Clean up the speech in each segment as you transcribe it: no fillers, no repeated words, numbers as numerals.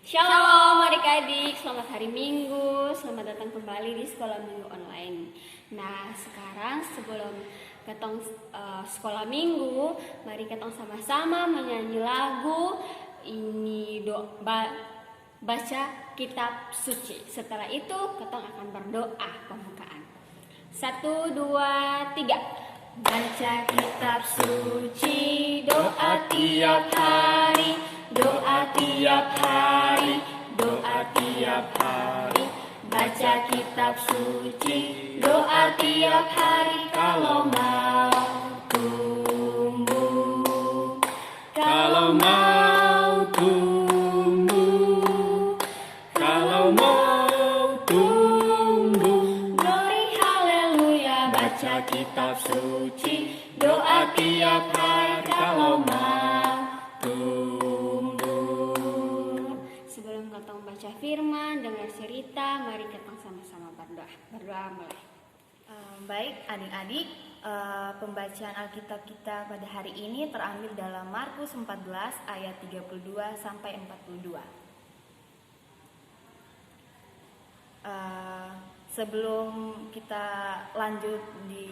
Shalom adik-adik, selamat hari Minggu, selamat datang kembali di Sekolah Minggu Online. Nah, sekarang sebelum ketong sekolah Minggu, mari ketong sama-sama menyanyi lagu ini baca kitab suci. Setelah itu ketong akan berdoa pembukaan. 1, 2, 3. Baca kitab suci, doa tiap hari, doa tiap hari, doa tiap hari. Baca kitab suci, doa tiap hari. Kalau mau tumbuh, kalau mau tumbuh, kalau mau tumbuh. Glory haleluya, baca kitab suci, doa tiap hari. Kalau mau tumbuh. Sebelum ketong baca firman, dengar cerita, mari ketong sama-sama berdoa. Berdoa mulai. Baik adik-adik, pembacaan Alkitab kita pada hari ini terambil dalam Markus 14 ayat 32 sampai 42. Sebelum kita lanjut di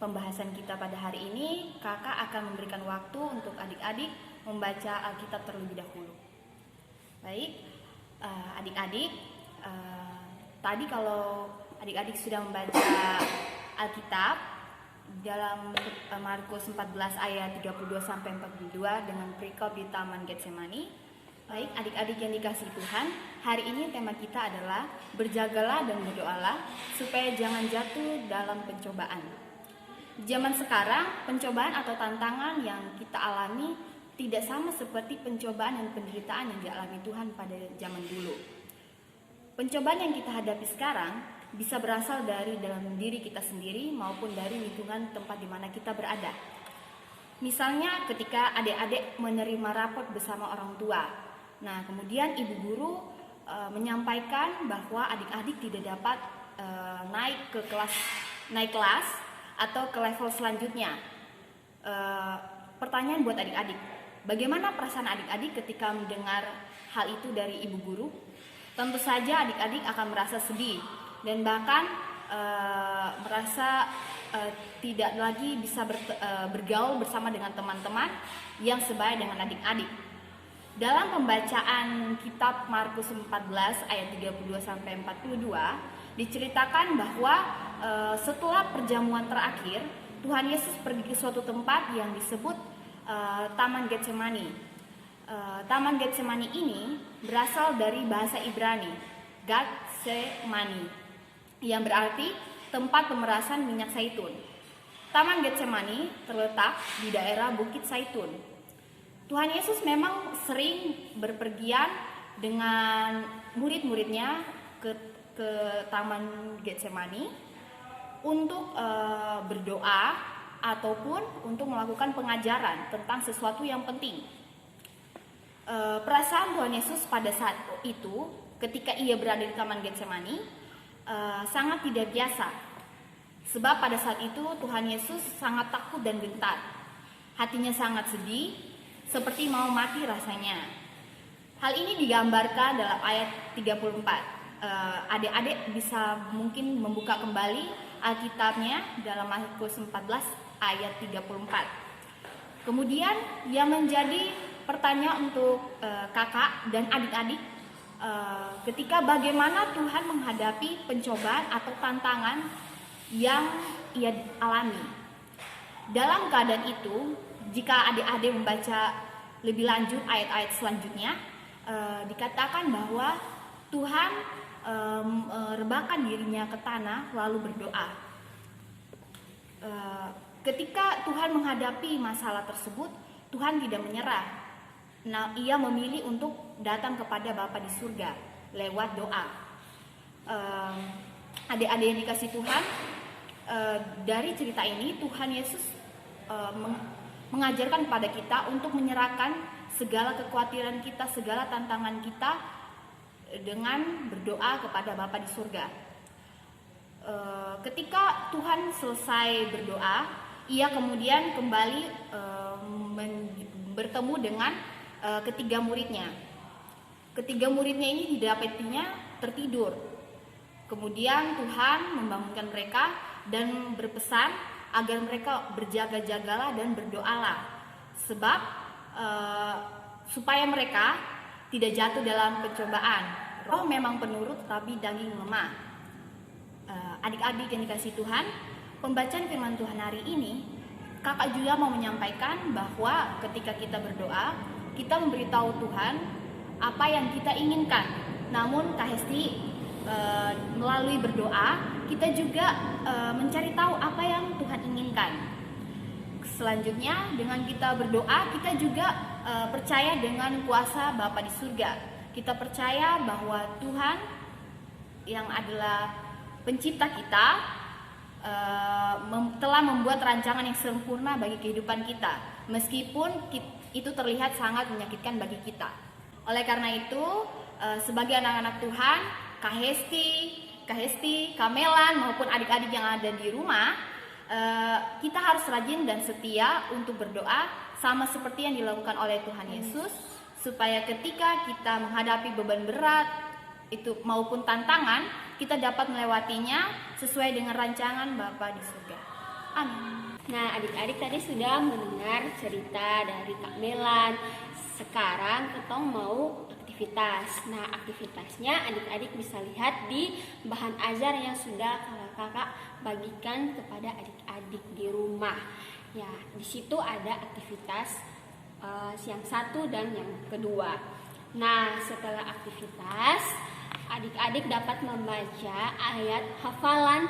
pembahasan kita pada hari ini, kakak akan memberikan waktu untuk adik-adik membaca Alkitab terlebih dahulu. Baik, adik-adik, tadi kalau adik-adik sudah membaca Alkitab dalam Markus 14 ayat 32 sampai 42 dengan perikop di Taman Getsemani. Baik, adik-adik yang dikasihi Tuhan, hari ini tema kita adalah berjagalah dan berdoalah supaya jangan jatuh dalam pencobaan. Zaman sekarang, pencobaan atau tantangan yang kita alami tidak sama seperti pencobaan dan penderitaan yang dialami Tuhan pada zaman dulu. Pencobaan yang kita hadapi sekarang bisa berasal dari dalam diri kita sendiri maupun dari lingkungan tempat di mana kita berada. Misalnya ketika adik-adik menerima raport bersama orang tua. Nah, kemudian ibu guru menyampaikan bahwa adik-adik tidak dapat naik kelas atau ke level selanjutnya. Pertanyaan buat adik-adik, bagaimana perasaan adik-adik ketika mendengar hal itu dari ibu guru? Tentu saja adik-adik akan merasa sedih dan bahkan merasa tidak lagi bisa bergaul bersama dengan teman-teman yang sebaya dengan adik-adik. Dalam pembacaan kitab Markus 14 ayat 32 sampai 42 diceritakan bahwa setelah perjamuan terakhir, Tuhan Yesus pergi ke suatu tempat yang disebut Taman Getsemani. Taman Getsemani ini berasal dari bahasa Ibrani, Getsemani, yang berarti tempat pemerasan minyak zaitun. Taman Getsemani terletak di daerah Bukit Zaitun. Tuhan Yesus memang sering berpergian dengan murid-muridnya ke Taman Getsemani untuk berdoa ataupun untuk melakukan pengajaran tentang sesuatu yang penting. Perasaan Tuhan Yesus pada saat itu ketika ia berada di Taman Getsemani sangat tidak biasa. Sebab pada saat itu Tuhan Yesus sangat takut dan gentar. Hatinya sangat sedih, seperti mau mati rasanya. Hal ini digambarkan dalam ayat 34. Adik-adik bisa mungkin membuka kembali Alkitabnya dalam Markus 14 ayat 34. Kemudian yang menjadi pertanyaan untuk kakak dan adik-adik, ketika bagaimana Tuhan menghadapi pencobaan atau tantangan yang ia alami. Dalam keadaan itu, jika adik-adik membaca lebih lanjut ayat-ayat selanjutnya, dikatakan bahwa Tuhan rebahkan dirinya ke tanah lalu berdoa. Ketika Tuhan menghadapi masalah tersebut, Tuhan tidak menyerah. Nah, ia memilih untuk datang kepada Bapa di surga lewat doa. Adik-adik yang dikasih Tuhan, dari cerita ini Tuhan Yesus mengajarkan kepada kita untuk menyerahkan segala kekhawatiran kita, segala tantangan kita dengan berdoa kepada Bapa di surga. Ketika Tuhan selesai berdoa, ia kemudian kembali bertemu dengan ketiga muridnya. Ketiga muridnya ini didapatinya tertidur. Kemudian Tuhan membangunkan mereka dan berpesan agar mereka berjaga-jagalah dan berdoalah, sebab supaya mereka tidak jatuh dalam pencobaan. Roh memang penurut, tapi daging lemah. Adik-adik yang dikasihi Tuhan, pembacaan firman Tuhan hari ini, kakak juga mau menyampaikan bahwa ketika kita berdoa, kita memberitahu Tuhan apa yang kita inginkan. Namun Kak Hesti, melalui berdoa, kita juga mencari tahu apa yang Tuhan inginkan. Selanjutnya, dengan kita berdoa, kita juga percaya dengan kuasa Bapa di surga. Kita percaya bahwa Tuhan yang adalah pencipta kita telah membuat rancangan yang sempurna bagi kehidupan kita, meskipun itu terlihat sangat menyakitkan bagi kita. Oleh karena itu, sebagai anak-anak Tuhan, Kak Hesti, Kamelan maupun adik-adik yang ada di rumah, kita harus rajin dan setia untuk berdoa sama seperti yang dilakukan oleh Tuhan Yesus, supaya ketika kita menghadapi beban berat itu maupun tantangan, kita dapat melewatinya sesuai dengan rancangan Bapa di surga. Amin. Nah, adik-adik tadi sudah mendengar cerita dari Kak Melan. Sekarang kita mau aktivitas. Nah, aktivitasnya adik-adik bisa lihat di bahan ajar yang sudah kakak bagikan kepada adik-adik di rumah. Ya, di situ ada aktivitas yang satu dan yang kedua. Nah, setelah aktivitas, adik-adik dapat membaca ayat hafalan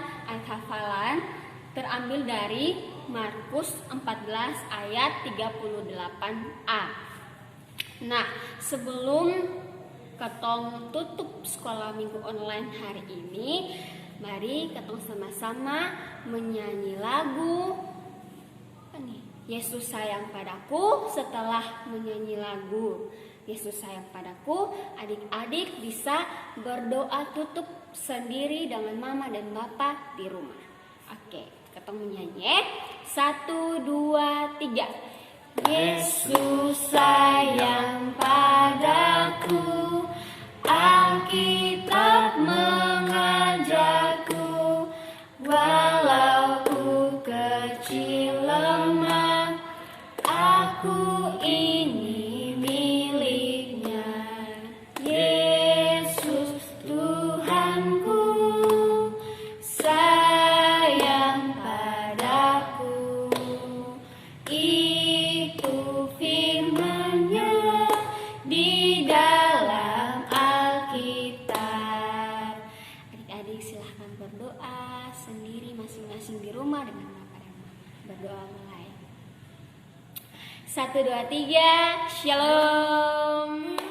terambil dari Markus 14 ayat 38a. Nah, sebelum ketong tutup sekolah minggu online hari ini, mari ketong sama-sama menyanyi lagu apa nih? Yesus sayang padaku. Setelah menyanyi lagu Yesus sayang padaku, adik-adik bisa berdoa tutup sendiri dengan mama dan papa di rumah. Oke, ketemu menyanyi. 1, 2, 3. Yesus sayang padaku, Alkitab mengajarku, walau ku kecil lemah, aku ini miliknya. Yesus Tuhanku sayang padaku, itu firman-Nya di dalam Alkitab. Adik-adik silahkan berdoa sendiri masing-masing di rumah dengan Bapak dan Mama. Berdoa mulai. 1, 2, 3, Shalom.